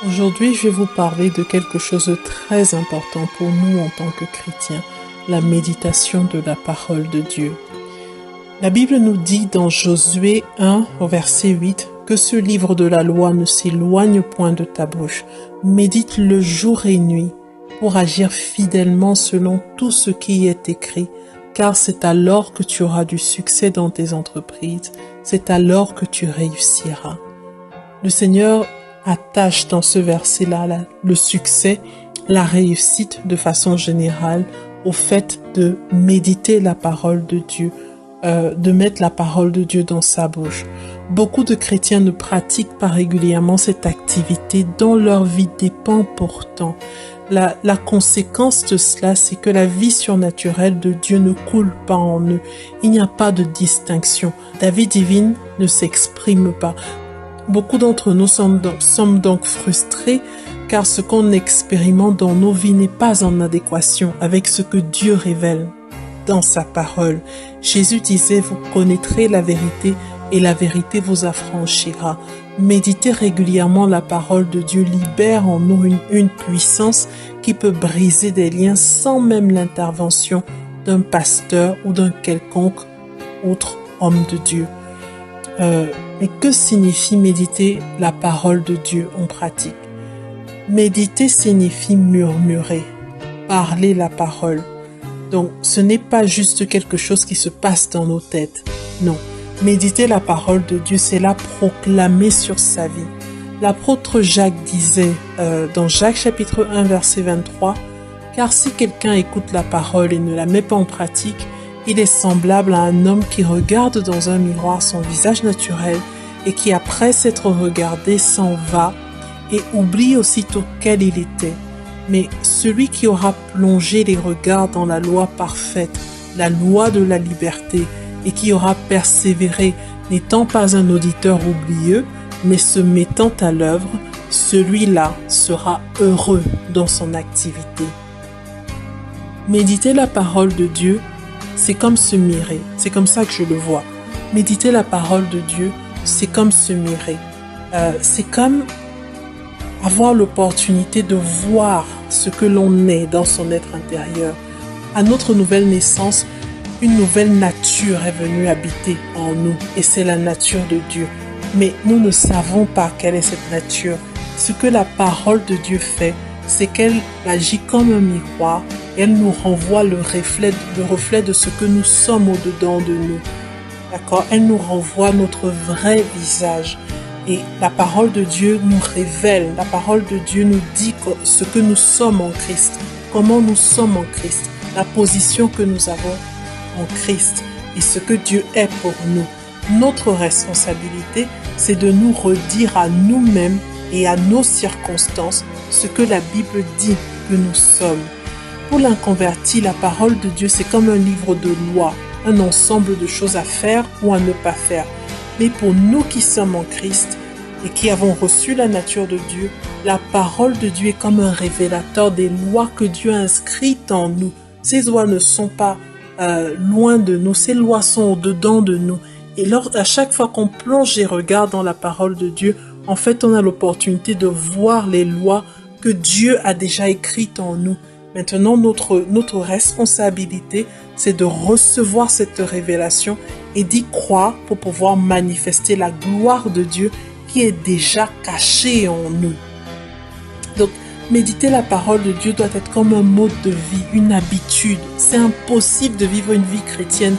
Aujourd'hui, je vais vous parler de quelque chose de très important pour nous en tant que chrétiens, la méditation de la parole de Dieu. La Bible nous dit dans Josué 1, au verset 8, que ce livre de la loi ne s'éloigne point de ta bouche. Médite-le jour et nuit pour agir fidèlement selon tout ce qui y est écrit, car c'est alors que tu auras du succès dans tes entreprises, c'est alors que tu réussiras. Le Seigneur attache dans ce verset-là le succès, la réussite de façon générale au fait de méditer la parole de Dieu, de mettre la parole de Dieu dans sa bouche. Beaucoup de chrétiens ne pratiquent pas régulièrement cette activité dont leur vie dépend pourtant. La conséquence de cela, c'est que la vie surnaturelle de Dieu ne coule pas en eux. Il n'y a pas de distinction. La vie divine ne s'exprime pas. Beaucoup d'entre nous sommes donc frustrés car ce qu'on expérimente dans nos vies n'est pas en adéquation avec ce que Dieu révèle dans sa parole. Jésus disait, vous connaîtrez la vérité et la vérité vous affranchira. Méditer régulièrement la parole de Dieu libère en nous une puissance qui peut briser des liens sans même l'intervention d'un pasteur ou d'un quelconque autre homme de Dieu. Mais que signifie méditer la parole de Dieu en pratique? Méditer signifie murmurer, parler la parole. Donc, ce n'est pas juste quelque chose qui se passe dans nos têtes. Non. Méditer la parole de Dieu, c'est la proclamer sur sa vie. L'apôtre Jacques disait dans Jacques chapitre 1 verset 23, « Car si quelqu'un écoute la parole et ne la met pas en pratique, il est semblable à un homme qui regarde dans un miroir son visage naturel et qui, après s'être regardé, s'en va et oublie aussitôt quel il était. Mais celui qui aura plongé les regards dans la loi parfaite, la loi de la liberté, et qui aura persévéré, n'étant pas un auditeur oublieux, mais se mettant à l'œuvre, celui-là sera heureux dans son activité. » Méditer la parole de Dieu, c'est comme se mirer. C'est comme ça que je le vois. Méditer la parole de Dieu, c'est comme se mirer. C'est comme avoir l'opportunité de voir ce que l'on est dans son être intérieur. À notre nouvelle naissance, une nouvelle nature est venue habiter en nous et c'est la nature de Dieu. Mais nous ne savons pas quelle est cette nature. Ce que la parole de Dieu fait, c'est qu'elle agit comme un miroir et elle nous renvoie le reflet de ce que nous sommes au-dedans de nous. D'accord? Elle nous renvoie notre vrai visage. Et la parole de Dieu nous révèle, la parole de Dieu nous dit ce que nous sommes en Christ, comment nous sommes en Christ, la position que nous avons en Christ et ce que Dieu est pour nous. Notre responsabilité, c'est de nous redire à nous-mêmes et à nos circonstances ce que la Bible dit que nous sommes. Pour l'inconverti, la parole de Dieu, c'est comme un livre de loi, un ensemble de choses à faire ou à ne pas faire. Mais pour nous qui sommes en Christ et qui avons reçu la nature de Dieu, la parole de Dieu est comme un révélateur des lois que Dieu a inscrites en nous. Ces lois ne sont pas loin de nous, ces lois sont au-dedans de nous. Et à chaque fois qu'on plonge les regards dans la parole de Dieu, en fait, on a l'opportunité de voir les lois que Dieu a déjà écrites en nous. Maintenant, notre responsabilité, c'est de recevoir cette révélation et d'y croire pour pouvoir manifester la gloire de Dieu qui est déjà cachée en nous. Donc, méditer la parole de Dieu doit être comme un mode de vie, une habitude. C'est impossible de vivre une vie chrétienne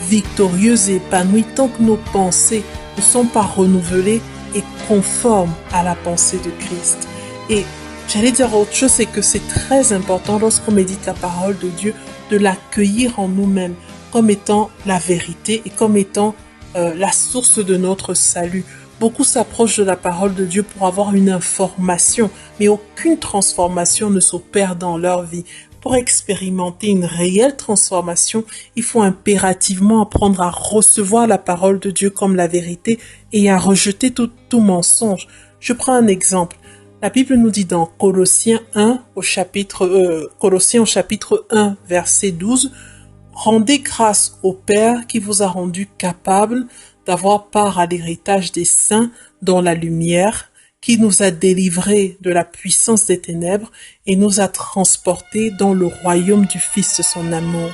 victorieuse et épanouie tant que nos pensées ne sont pas renouvelées et conformes à la pensée de Christ. Et j'allais dire autre chose, c'est que c'est très important lorsqu'on médite la parole de Dieu de l'accueillir en nous-mêmes comme étant la vérité et comme étant la source de notre salut. Beaucoup s'approchent de la parole de Dieu pour avoir une information, mais aucune transformation ne s'opère dans leur vie. Pour expérimenter une réelle transformation, il faut impérativement apprendre à recevoir la parole de Dieu comme la vérité et à rejeter tout mensonge. Je prends un exemple. La Bible nous dit dans Colossiens au chapitre 1, verset 12, « Rendez grâce au Père qui vous a rendu capable d'avoir part à l'héritage des saints dans la lumière, qui nous a délivrés de la puissance des ténèbres et nous a transportés dans le royaume du Fils de son amour.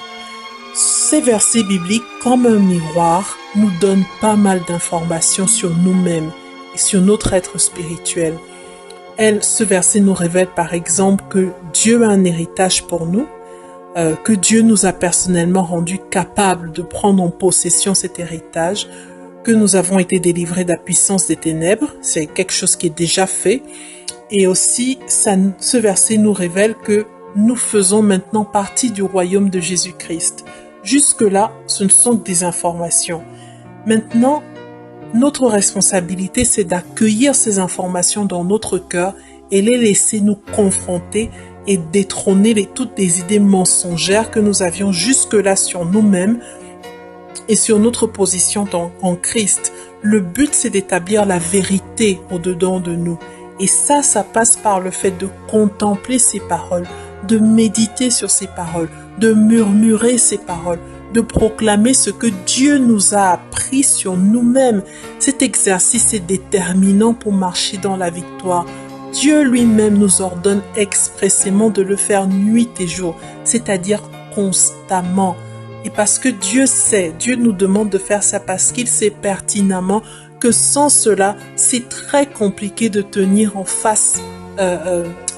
Ces versets bibliques, comme un miroir, nous donnent pas mal d'informations sur nous-mêmes et sur notre être spirituel. Ce verset nous révèle par exemple que Dieu a un héritage pour nous, que Dieu nous a personnellement rendus capables de prendre en possession cet héritage, que nous avons été délivrés de la puissance des ténèbres, c'est quelque chose qui est déjà fait, et aussi ce verset nous révèle que nous faisons maintenant partie du royaume de Jésus-Christ. Jusque-là, ce ne sont que des informations. Maintenant, notre responsabilité, c'est d'accueillir ces informations dans notre cœur et les laisser nous confronter et détrôner toutes les idées mensongères que nous avions jusque-là sur nous-mêmes et sur notre position en Christ. Le but, c'est d'établir la vérité au-dedans de nous. Et ça passe par le fait de contempler ces paroles, de méditer sur ces paroles, de murmurer ces paroles, de proclamer ce que Dieu nous a appris sur nous-mêmes. Cet exercice est déterminant pour marcher dans la victoire. Dieu lui-même nous ordonne expressément de le faire nuit et jour, c'est-à-dire constamment. Et parce que Dieu nous demande de faire ça parce qu'il sait pertinemment que sans cela, c'est très compliqué de tenir en face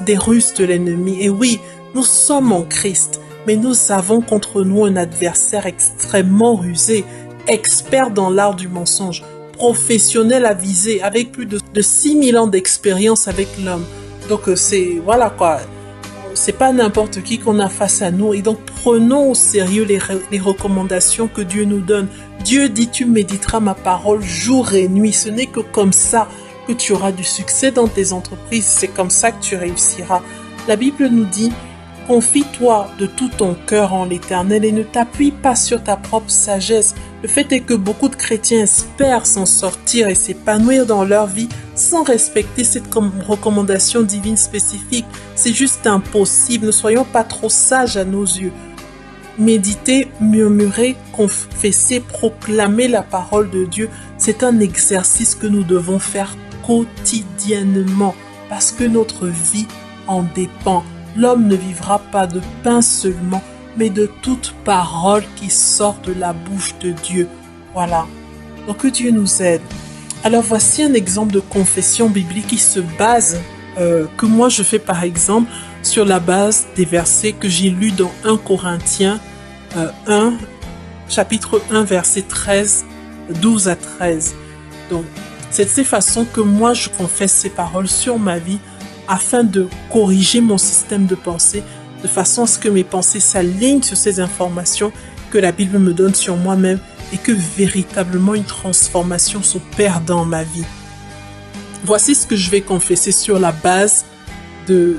des ruses de l'ennemi. Et oui, nous sommes en Christ, mais nous avons contre nous un adversaire extrêmement rusé, expert dans l'art du mensonge, professionnel avisé, avec plus de 6000 ans d'expérience avec l'homme. Donc voilà quoi. C'est pas n'importe qui qu'on a face à nous. Et donc, prenons au sérieux les recommandations que Dieu nous donne. Dieu dit, tu méditeras ma parole jour et nuit. Ce n'est que comme ça que tu auras du succès dans tes entreprises. C'est comme ça que tu réussiras. La Bible nous dit, confie-toi de tout ton cœur en l'Éternel et ne t'appuie pas sur ta propre sagesse. Le fait est que beaucoup de chrétiens espèrent s'en sortir et s'épanouir dans leur vie sans respecter cette recommandation divine spécifique. C'est juste impossible. Ne soyons pas trop sages à nos yeux. Méditer, murmurer, confesser, proclamer la parole de Dieu, c'est un exercice que nous devons faire quotidiennement parce que notre vie en dépend. L'homme ne vivra pas de pain seulement, mais de toute parole qui sort de la bouche de Dieu. Voilà. Donc que Dieu nous aide. Alors voici un exemple de confession biblique qui se base, que moi je fais par exemple, sur la base des versets que j'ai lus dans 1 Corinthiens 1, chapitre 1, verset 13, 12 à 13. Donc, c'est de ces façons que moi je confesse ces paroles sur ma vie afin de corriger mon système de pensée, de façon à ce que mes pensées s'alignent sur ces informations que la Bible me donne sur moi-même et que véritablement une transformation s'opère dans ma vie. Voici ce que je vais confesser sur la base de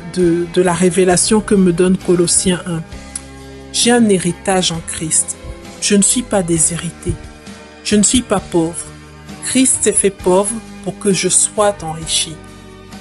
la révélation que me donne Colossiens 1. J'ai un héritage en Christ. Je ne suis pas déshéritée. Je ne suis pas pauvre. Christ s'est fait pauvre pour que je sois enrichi.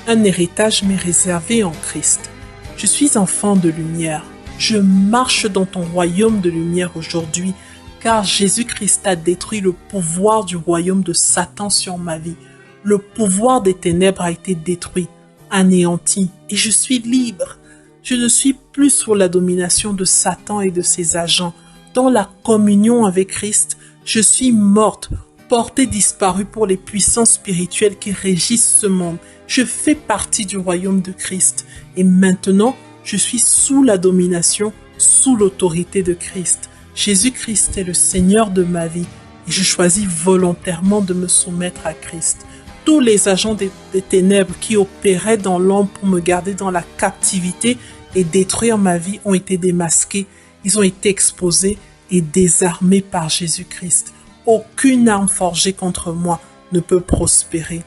Un héritage m'est réservé en Christ. Je suis enfant de lumière. Je marche dans ton royaume de lumière aujourd'hui, car Jésus-Christ a détruit le pouvoir du royaume de Satan sur ma vie. Le pouvoir des ténèbres a été détruit, anéanti, et je suis libre. Je ne suis plus sous la domination de Satan et de ses agents. Dans la communion avec Christ, je suis morte, portée disparue pour les puissances spirituelles qui régissent ce monde. Je fais partie du royaume de Christ et maintenant, je suis sous la domination, sous l'autorité de Christ. Jésus-Christ est le Seigneur de ma vie et je choisis volontairement de me soumettre à Christ. Tous les agents des ténèbres qui opéraient dans l'ombre pour me garder dans la captivité et détruire ma vie ont été démasqués. Ils ont été exposés et désarmés par Jésus-Christ. Aucune arme forgée contre moi ne peut prospérer.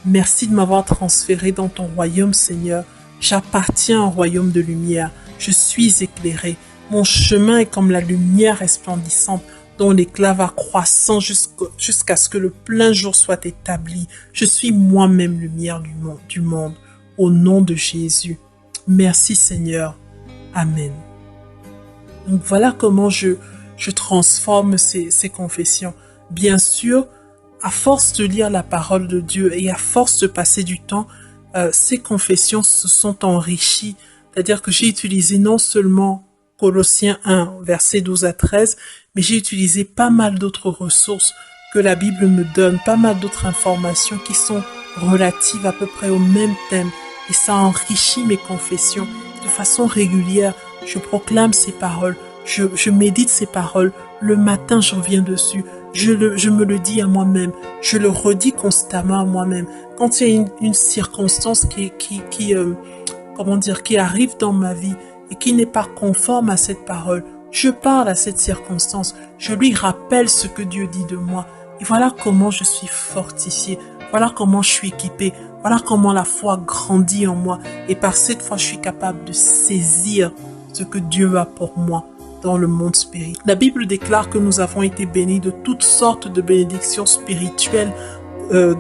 Merci de m'avoir transféré dans ton royaume, Seigneur. J'appartiens au royaume de lumière. Je suis éclairé. Mon chemin est comme la lumière resplendissante dont l'éclat va croissant jusqu'à ce que le plein jour soit établi. Je suis moi-même lumière du monde. Au nom de Jésus. Merci, Seigneur. Amen. Donc voilà comment je transforme ces confessions. Bien sûr, à force de lire la parole de Dieu et à force de passer du temps, ces confessions se sont enrichies. C'est-à-dire que j'ai utilisé non seulement Colossiens 1, versets 12 à 13, mais j'ai utilisé pas mal d'autres ressources que la Bible me donne, pas mal d'autres informations qui sont relatives à peu près au même thème. Et ça enrichit mes confessions. De façon régulière, je proclame ces paroles, je médite ces paroles. Le matin, je reviens dessus. Je me le dis à moi-même. Je le redis constamment à moi-même. Quand il y a une circonstance qui arrive dans ma vie et qui n'est pas conforme à cette parole, je parle à cette circonstance. Je lui rappelle ce que Dieu dit de moi. Et voilà comment je suis fortifié. Voilà comment je suis équipé. Voilà comment la foi grandit en moi. Et par cette foi, je suis capable de saisir ce que Dieu a pour moi dans le monde spirituel. La Bible déclare que nous avons été bénis de toutes sortes de bénédictions spirituelles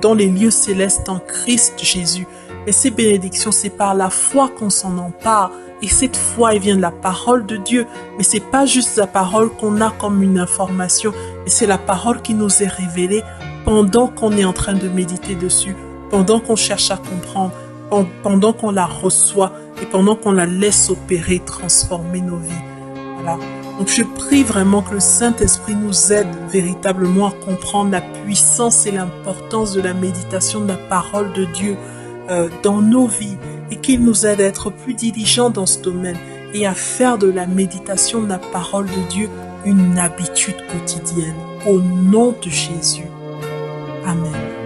dans les lieux célestes en Christ Jésus. Mais ces bénédictions, c'est par la foi qu'on s'en empare. Et cette foi, elle vient de la parole de Dieu. Mais c'est pas juste la parole qu'on a comme une information, mais c'est la parole qui nous est révélée pendant qu'on est en train de méditer dessus, pendant qu'on cherche à comprendre, pendant qu'on la reçoit et pendant qu'on la laisse opérer, transformer nos vies. Voilà. Donc je prie vraiment que le Saint-Esprit nous aide véritablement à comprendre la puissance et l'importance de la méditation de la parole de Dieu dans nos vies et qu'il nous aide à être plus diligents dans ce domaine et à faire de la méditation de la parole de Dieu une habitude quotidienne. Au nom de Jésus. Amen.